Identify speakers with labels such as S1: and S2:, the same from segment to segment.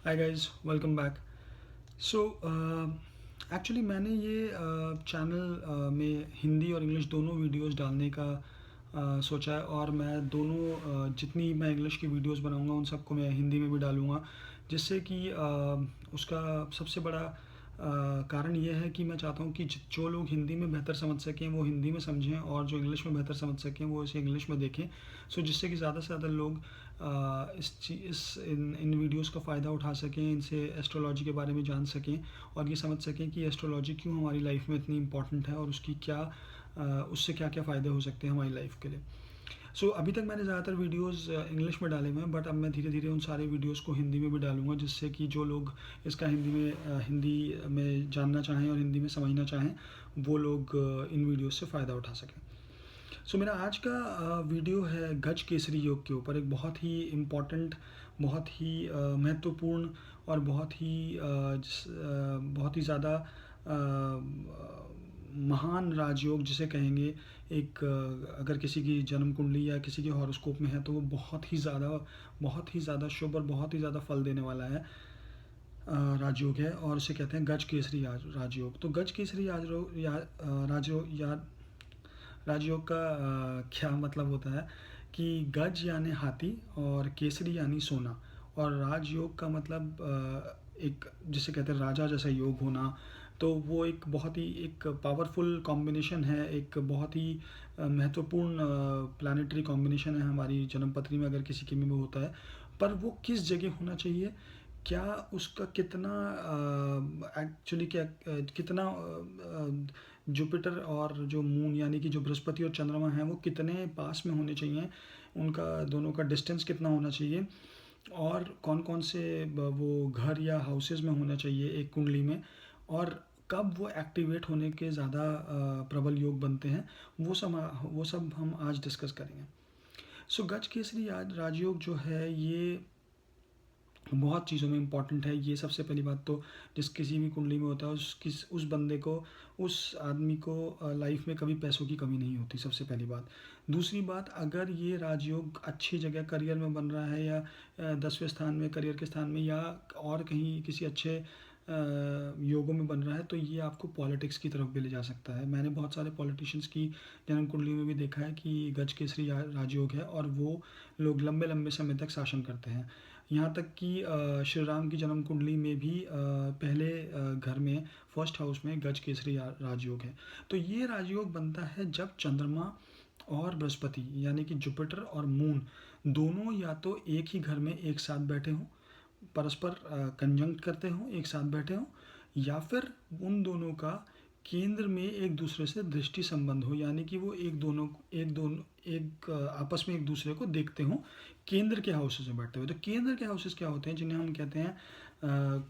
S1: Hi guys, welcome back. So actually मैंने ये channel में हिंदी और इंग्लिश दोनों वीडियोस डालने का सोचा है। और मैं दोनों जितनी मैं इंग्लिश की वीडियोस बनाऊंगा उन सबको मैं हिंदी में भी डालूंगा, जिससे कि उसका सबसे बड़ा कारण ये है कि मैं चाहता हूँ कि जो लोग हिंदी में बेहतर समझ सकें वो हिंदी में समझें, और जो इंग्लिश में बेहतर समझ सकें वो इसे इंग्लिश में देखें। सो जिससे कि ज़्यादा से ज़्यादा लोग इन वीडियोस का फ़ायदा उठा सकें, इनसे एस्ट्रोलॉजी के बारे में जान सकें और ये समझ सकें कि एस्ट्रोलॉजी क्यों हमारी लाइफ में इतनी इंपॉर्टेंट है और उसकी क्या उससे क्या क्या फ़ायदे हो सकते हैं हमारी लाइफ के लिए। सो अभी तक मैंने ज़्यादातर वीडियोस इंग्लिश में डाले हुए हैं, बट अब मैं धीरे धीरे उन सारे वीडियोस को हिंदी में भी डालूंगा, जिससे कि जो लोग इसका हिंदी में जानना चाहें और हिंदी में समझना चाहें वो लोग इन वीडियोस से फ़ायदा उठा सकें। सो मेरा आज का वीडियो है गज केसरी योग के ऊपर, एक बहुत ही इम्पॉर्टेंट, बहुत ही महत्वपूर्ण और बहुत ही ज़्यादा महान राजयोग जिसे कहेंगे। एक अगर किसी की जन्म कुंडली या किसी के हॉरोस्कोप में है तो वो बहुत ही ज़्यादा शुभ और बहुत ही ज़्यादा फल देने वाला है राजयोग है, और उसे कहते हैं गज केसरी राजयोग। तो गज केसरी राजयोग का क्या मतलब होता है कि गज यानी हाथी और केसरी यानी सोना, और राजयोग का मतलब एक जिसे कहते हैं राजा जैसा योग होना। तो वो एक बहुत ही एक पावरफुल कॉम्बिनेशन है, एक बहुत ही महत्वपूर्ण प्लानिटरी कॉम्बिनेशन है हमारी जन्म पत्री में, अगर किसी के में वो होता है। पर वो किस जगह होना चाहिए, क्या उसका कितना एक्चुअली क्या कितना जुपिटर और जो मून यानी कि जो बृहस्पति और चंद्रमा हैं वो कितने पास में होने चाहिए, उनका दोनों का डिस्टेंस कितना होना चाहिए, और कौन कौन से वो घर या हाउसेज में होना चाहिए एक कुंडली में, और कब वो एक्टिवेट होने के ज़्यादा प्रबल योग बनते हैं, वो सब हम आज डिस्कस करेंगे। सो गज केसरी राजयोग जो है ये बहुत चीज़ों में इम्पॉर्टेंट है। ये सबसे पहली बात तो जिस किसी भी कुंडली में होता है उस बंदे को, उस आदमी को लाइफ में कभी पैसों की कमी नहीं होती, सबसे पहली बात। दूसरी बात, अगर ये राजयोग अच्छी जगह करियर में बन रहा है या 10वें स्थान में करियर के स्थान में या और कहीं किसी अच्छे योगों में बन रहा है, तो ये आपको पॉलिटिक्स की तरफ भी ले जा सकता है। मैंने बहुत सारे पॉलिटिशियंस की जन्म कुंडली में भी देखा है कि गज केसरी राजयोग है और वो लोग लंबे लंबे समय तक शासन करते हैं। यहाँ तक कि श्री राम की जन्म कुंडली में भी पहले घर में फर्स्ट हाउस में गज केसरी राजयोग है। तो ये राजयोग बनता है जब चंद्रमा और बृहस्पति यानी कि जुपिटर और मून दोनों या तो एक ही घर में एक साथ बैठे हों, परस्पर कंजंक्ट करते हों, एक साथ बैठे हों, या फिर उन दोनों का केंद्र में एक दूसरे से दृष्टि संबंध हो, यानी कि वो एक आपस में एक दूसरे को देखते हों केंद्र के हाउसेस में बैठते हुए। तो केंद्र के हाउसेस क्या होते हैं, जिन्हें हम कहते हैं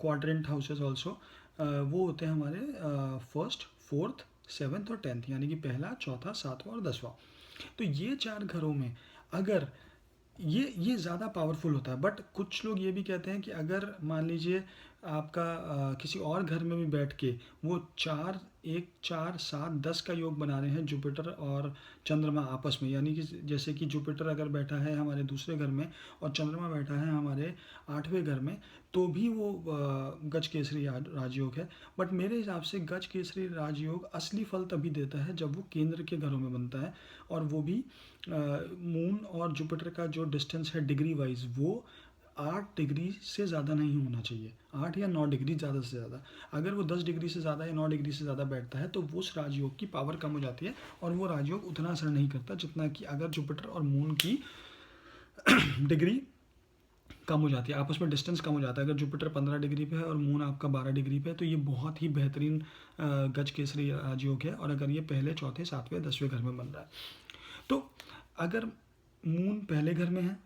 S1: क्वाड्रेंट हाउसेस ऑल्सो। वो होते हैं हमारे फर्स्ट, फोर्थ, सेवन्थ और टेंथ, यानी कि पहला, चौथा, सातवां और 10वां। तो ये चार घरों में अगर ये ज़्यादा पावरफुल होता है। बट कुछ लोग ये भी कहते हैं कि अगर मान लीजिए आपका किसी और घर में भी बैठ के वो 4, 1, 4, 7, 10 का योग बना रहे हैं जुपिटर और चंद्रमा आपस में, यानी कि जैसे कि जुपिटर अगर बैठा है हमारे दूसरे घर में और चंद्रमा बैठा है हमारे 8वें घर में, तो भी वो गज केसरी राजयोग है। बट मेरे हिसाब से गज केसरी राजयोग असली फल तभी देता है जब वो केंद्र के घरों में बनता है, और वो भी मून और जुपिटर का जो डिस्टेंस है डिग्री वाइज वो 8 डिग्री से ज़्यादा नहीं होना चाहिए, 8 या 9 डिग्री ज़्यादा से ज़्यादा। अगर वो 10 डिग्री से ज़्यादा या 9 डिग्री से ज़्यादा बैठता है तो वो उस राजयोग की पावर कम हो जाती है, और वो राजयोग उतना असर नहीं करता जितना कि अगर जुपिटर और मून की डिग्री कम हो जाती है, आपस में डिस्टेंस कम हो जाता है। अगर जुपिटर 15 डिग्री पे है और मून आपका 12 डिग्री पे है तो ये बहुत ही बेहतरीन गज केसरी राजयोग है। और अगर ये पहले, चौथे, सातवें, 10वें घर में बन रहा है, तो अगर मून पहले घर में है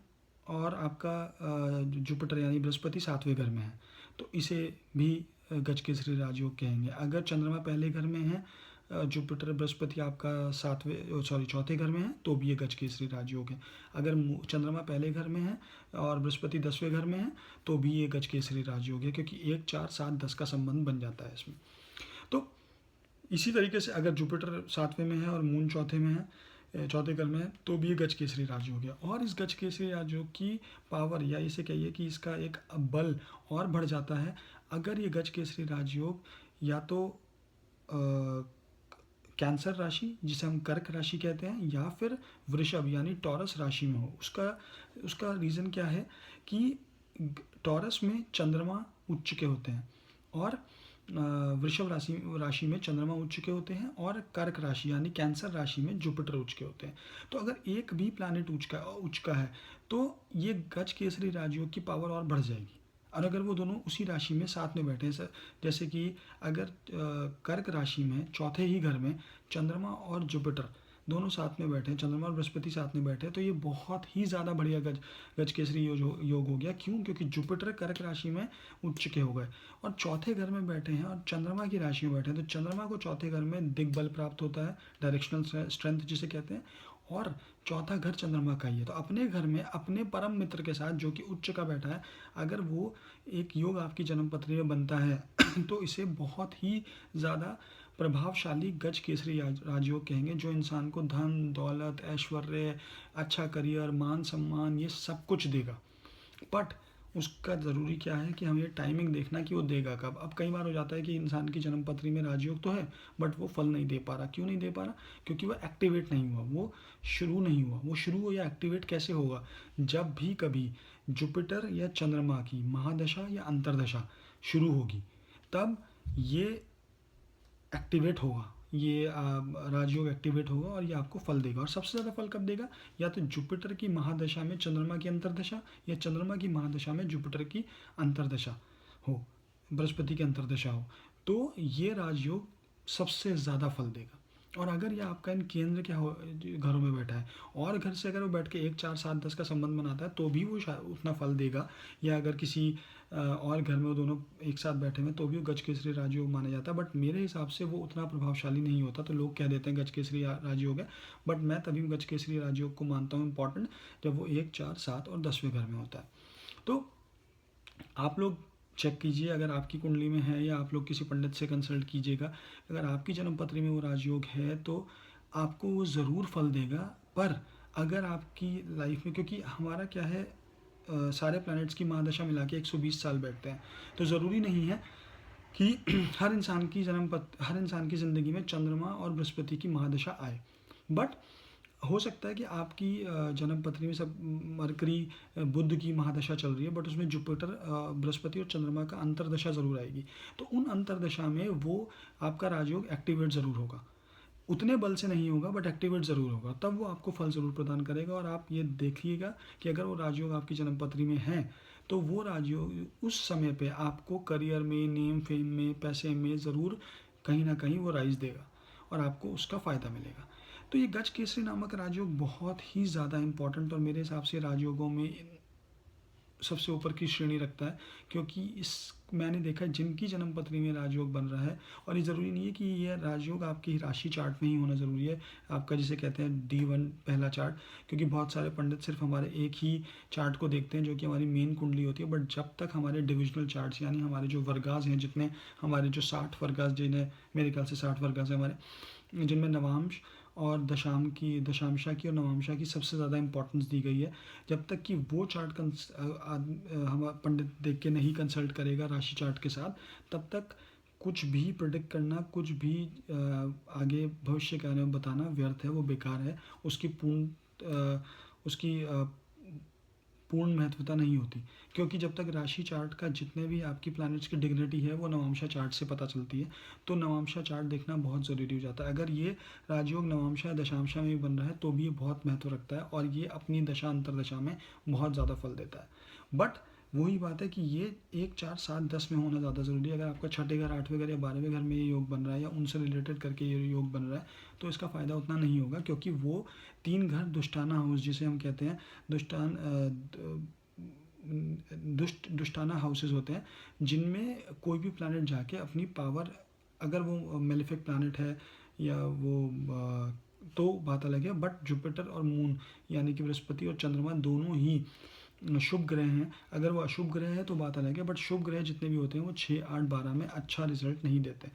S1: और आपका जुपिटर यानी बृहस्पति 7वें घर में है तो इसे भी गज केसरी राजयोग कहेंगे। अगर चंद्रमा पहले घर में है, जुपिटर बृहस्पति आपका चौथे घर में है, तो भी ये गज केसरी राजयोग है। अगर चंद्रमा पहले घर में है और बृहस्पति 10वें घर में है तो भी ये गज केसरी राजयोग है, क्योंकि 1, 4, 7, 10 का संबंध बन जाता है इसमें। तो इसी तरीके से अगर जुपिटर 7वें में है और मून चौथे में है चौथे घर में है, तो भी ये गज केसरी राजयोग है। और इस गज केसरी राजयोग की पावर, या इसे कहिए कि इसका एक बल और बढ़ जाता है अगर ये गज केसरी राजयोग या तो कैंसर राशि, जिसे हम कर्क राशि कहते हैं, या फिर वृषभ यानी टॉरस राशि में हो। उसका उसका रीज़न क्या है कि टॉरस में चंद्रमा उच्च के होते हैं, और वृषभ राशि राशि में चंद्रमा उच्च के होते हैं, और कर्क राशि यानी कैंसर राशि में जुपिटर उच्च के होते हैं। तो अगर एक भी प्लैनेट उच्च का है तो ये गज केसरी राजयोग की पावर और बढ़ जाएगी। और अगर वो दोनों उसी राशि में साथ में बैठे हैं, सर, जैसे कि अगर कर्क राशि में चौथे ही घर में चंद्रमा और जुपिटर दोनों साथ में बैठे हैं, चंद्रमा और बृहस्पति साथ में बैठे हैं, तो ये बहुत ही ज़्यादा बढ़िया गज केसरी योग हो गया। क्यों? क्योंकि जुपिटर कर्क राशि में उच्च के हो गए और चौथे घर में बैठे हैं और चंद्रमा की राशि में बैठे हैं, तो चंद्रमा को चौथे घर में दिग्बल प्राप्त होता है, डायरेक्शनल स्ट्रेंथ जिसे कहते हैं, और चौथा घर चंद्रमा का ही है। तो अपने घर में अपने परम मित्र के साथ जो कि उच्च का बैठा है, अगर वो एक योग आपकी जन्म पत्री में बनता है तो इसे बहुत ही ज़्यादा प्रभावशाली गज केसरी राजयोग कहेंगे, जो इंसान को धन दौलत ऐश्वर्य, अच्छा करियर, मान सम्मान, ये सब कुछ देगा। बट उसका ज़रूरी क्या है कि हमें टाइमिंग देखना कि वो देगा कब। अब कई बार हो जाता है कि इंसान की जन्म पत्री में राजयोग तो है बट वो फल नहीं दे पा रहा। क्यों नहीं दे पा रहा? क्योंकि वो एक्टिवेट नहीं हुआ, वो शुरू नहीं हुआ। वो शुरू या एक्टिवेट कैसे होगा? जब भी कभी जुपिटर या चंद्रमा की महादशा या अंतरदशा शुरू होगी, तब ये एक्टिवेट होगा, ये राजयोग एक्टिवेट होगा और ये आपको फल देगा। और सबसे ज़्यादा फल कब देगा? या तो जुपिटर की महादशा में चंद्रमा की अंतरदशा, या चंद्रमा की महादशा में जुपिटर की अंतरदशा हो, बृहस्पति की अंतरदशा हो, तो ये राजयोग सबसे ज़्यादा फल देगा। और अगर ये आपका इन केंद्र के घरों में बैठा है और घर से अगर वो बैठ के 1, 4, 7, 10 का संबंध बनाता है तो भी वो उतना फल देगा। या अगर किसी और घर में वो दोनों एक साथ बैठे हुए तो भी वो गज केसरी राजयोग माना जाता है। बट मेरे हिसाब से वो उतना प्रभावशाली नहीं होता, तो लोग कह देते हैं गज केसरी राजयोग है। बट मैं तभी गज केसरी राजयोग को मानता हूँ इम्पॉर्टेंट जब वो 1, 4, 7 और 10वें घर में होता है। तो आप लोग चेक कीजिए अगर आपकी कुंडली में है, या आप लोग किसी पंडित से कंसल्ट कीजिएगा। अगर आपकी जन्म पत्री में वो राजयोग है तो आपको वो ज़रूर फल देगा। पर अगर आपकी लाइफ में, क्योंकि हमारा क्या है, सारे प्लैनेट्स की महादशा मिला के 120 साल बैठते हैं, तो ज़रूरी नहीं है कि हर इंसान की ज़िंदगी में चंद्रमा और बृहस्पति की महादशा आए। बट हो सकता है कि आपकी जन्म पत्री में सब मरकरी बुध की महादशा चल रही है, बट उसमें जुपिटर बृहस्पति और चंद्रमा का अंतरदशा ज़रूर आएगी। तो उन अंतरदशा में वो आपका राजयोग एक्टिवेट ज़रूर होगा, उतने बल से नहीं होगा बट एक्टिवेट ज़रूर होगा, तब वो आपको फल ज़रूर प्रदान करेगा। और आप ये देखिएगा कि अगर वो राजयोग आपकी जन्म पत्री में है तो वो राजयोग उस समय पे आपको करियर में, नेम फेम में, पैसे में ज़रूर कहीं ना कहीं वो राइज देगा और आपको उसका फ़ायदा मिलेगा। तो ये गज केसरी नामक राजयोग बहुत ही ज़्यादा इंपॉर्टेंट और मेरे हिसाब से राजयोगों में सबसे ऊपर की श्रेणी रखता है, क्योंकि इस मैंने देखा है जिनकी जन्म पत्री में राजयोग बन रहा है, और ये ज़रूरी नहीं है कि ये राजयोग आपकी राशि चार्ट में ही होना ज़रूरी है, आपका जिसे कहते हैं D1 पहला चार्ट। क्योंकि बहुत सारे पंडित सिर्फ हमारे एक ही चार्ट को देखते हैं जो कि हमारी मेन कुंडली होती है। बट जब तक हमारे डिविजनल चार्ट्स यानी हमारे जो वर्गाज हैं, जितने हमारे जो 60 वर्गाज, जिन्हें मेरे ख्याल से 60 वर्गाज हैं हमारे, जिनमें नवांश और दशांशा की और नवांशा की सबसे ज़्यादा इंपॉर्टेंस दी गई है, जब तक कि वो चार्ट हम पंडित देख के नहीं कंसल्ट करेगा राशि चार्ट के साथ, तब तक कुछ भी प्रेडिक्ट करना, कुछ भी आगे भविष्य के बारे में बताना व्यर्थ है, वो बेकार है। उसकी पूर्ण महत्वता नहीं होती, क्योंकि जब तक राशि चार्ट का जितने भी आपकी प्लैनेट्स की डिग्निटी है वो नवांशा चार्ट से पता चलती है, तो नवांशा चार्ट देखना बहुत ज़रूरी हो जाता है। अगर ये राजयोग नवांशा दशांशा में भी बन रहा है तो भी ये बहुत महत्व रखता है और ये अपनी दशा अंतरदशा में बहुत ज़्यादा फल देता है। बट वही बात है कि ये 1, 4, 7, 10 में होना ज़्यादा ज़रूरी है। अगर आपका 6ठे घर, 8वें घर या 12वें घर में ये योग बन रहा है या उनसे रिलेटेड करके ये योग बन रहा है, तो इसका फ़ायदा उतना नहीं होगा, क्योंकि वो 3 घर दुष्टाना हाउस जिसे हम कहते हैं, दुष्टाना हाउसेस होते हैं, जिनमें कोई भी प्लैनेट जाके अपनी पावर, अगर वो मेलेफिक प्लैनेट है या वो तो बात अलग है। बट जुपिटर और मून यानी कि बृहस्पति और चंद्रमा दोनों ही शुभ ग्रह हैं। अगर वो अशुभ ग्रह है तो बात अलग है, बट शुभ ग्रह जितने भी होते हैं वो 6, 8, 12 में अच्छा रिजल्ट नहीं देते।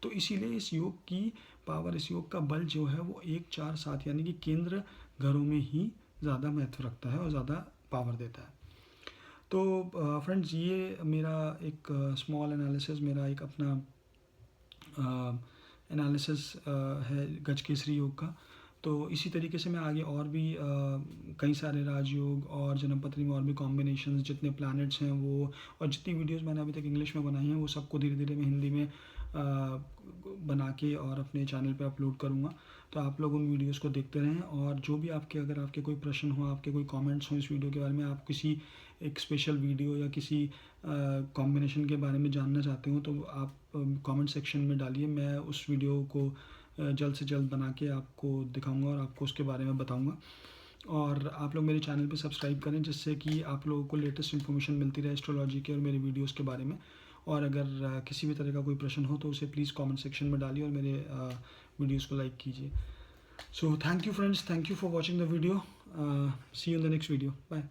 S1: तो इसीलिए इस योग की पावर, इस योग का बल जो है वो 1 4 7 यानी कि केंद्र घरों में ही ज़्यादा महत्व रखता है और ज़्यादा पावर देता है। तो फ्रेंड्स, ये मेरा एक स्मॉल एनालिसिस, मेरा एक अपना एनालिसिस है गज केसरी योग का। तो इसी तरीके से मैं आगे और भी कई सारे राजयोग और जन्मपत्री में और भी कॉम्बिनेशंस, जितने प्लैनेट्स हैं वो, और जितनी वीडियोस मैंने अभी तक इंग्लिश में बनाई हैं वो सबको धीरे धीरे मैं हिंदी में बना के और अपने चैनल पे अपलोड करूँगा। तो आप लोग उन वीडियोस को देखते रहें, और जो भी आपके, अगर आपके कोई प्रश्न हो, आपके कोई कमेंट्स हो इस वीडियो के बारे में, आप किसी एक स्पेशल वीडियो या किसी कॉम्बिनेशन के बारे में जानना चाहते हो, तो आप कमेंट सेक्शन में डालिए। मैं उस वीडियो को जल्द से जल्द बना के आपको दिखाऊंगा और आपको उसके बारे में बताऊंगा। और आप लोग मेरे चैनल पे सब्सक्राइब करें, जिससे कि आप लोगों को लेटेस्ट इन्फॉर्मेशन मिलती रहे एस्ट्रोलॉजी के और मेरे वीडियोस के बारे में। और अगर किसी भी तरह का कोई प्रश्न हो तो उसे प्लीज़ कमेंट सेक्शन में डालिए और मेरे वीडियोस को लाइक कीजिए। So thank you friends, thank you for watching the video. See you in the next video, bye.